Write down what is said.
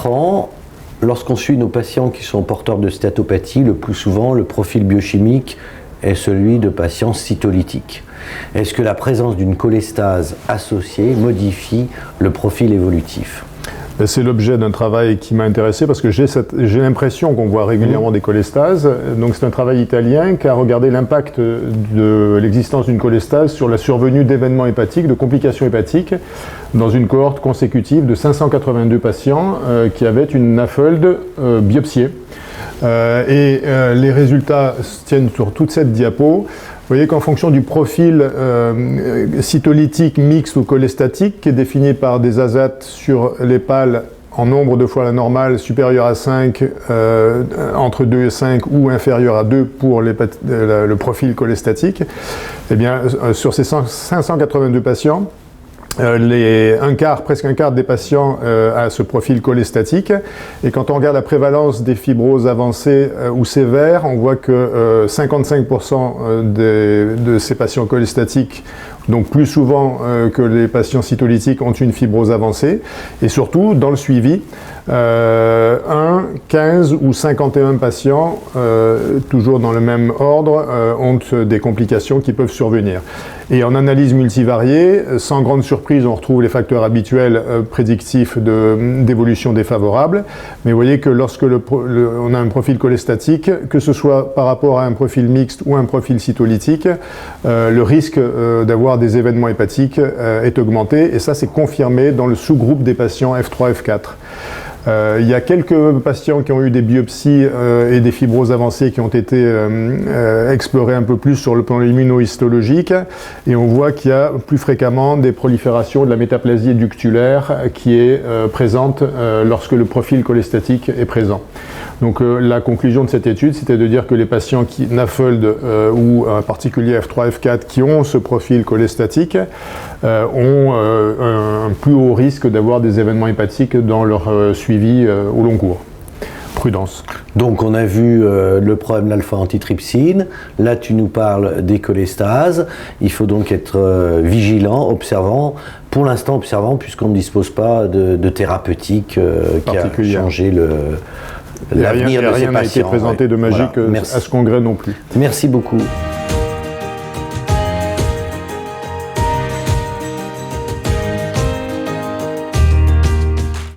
4 ans, lorsqu'on suit nos patients qui sont porteurs de stéatopathie, le plus souvent, le profil biochimique est celui de patients cytolytiques. Est-ce que la présence d'une cholestase associée modifie le profil évolutif? C'est l'objet d'un travail qui m'a intéressé parce que j'ai l'impression qu'on voit régulièrement des cholestases. Donc c'est un travail italien qui a regardé l'impact de l'existence d'une cholestase sur la survenue d'événements hépatiques, de complications hépatiques, dans une cohorte consécutive de 582 patients qui avaient une NAFLD biopsiée. Les résultats se tiennent sur toute cette diapo. Vous voyez qu'en fonction du profil cytolytique mixte ou cholestatique, qui est défini par des azates sur les pales en nombre de fois la normale supérieur à 5, entre 2 et 5 ou inférieur à 2 pour le profil cholestatique, eh bien, sur ces 582 patients, presque un quart des patients a ce profil cholestatique. Et quand on regarde la prévalence des fibroses avancées ou sévères, on voit que 55% de ces patients cholestatiques, donc plus souvent que les patients cytolytiques, ont une fibrose avancée. Et surtout, dans le suivi, 15 ou 51 patients, toujours dans le même ordre, ont des complications qui peuvent survenir. Et en analyse multivariée, sans grande surprise, on retrouve les facteurs habituels prédictifs d'évolution défavorable. Mais vous voyez que lorsque on a un profil cholestatique, que ce soit par rapport à un profil mixte ou un profil cytolytique, le risque d'avoir des événements hépatiques est augmenté. Et ça, c'est confirmé dans le sous-groupe des patients F3, F4. Il y a quelques patients qui ont eu des biopsies et des fibroses avancées qui ont été explorées un peu plus sur le plan immunohistologique, et on voit qu'il y a plus fréquemment des proliférations de la métaplasie ductulaire qui est présente lorsque le profil cholestatique est présent. Donc la conclusion de cette étude, c'était de dire que les patients qui NAFLD ou en particulier F3, F4 qui ont ce profil cholestatique ont un plus haut risque d'avoir des événements hépatiques dans leur suivi au long cours. Prudence. Donc on a vu le problème de l'alpha-antitrypsine, là tu nous parles des cholestases, il faut donc être vigilant, observant, pour l'instant observant puisqu'on ne dispose pas de thérapeutique qui a changé l'avenir de ces patients. Rien n'a été présenté de magique à ce congrès non plus. Merci beaucoup.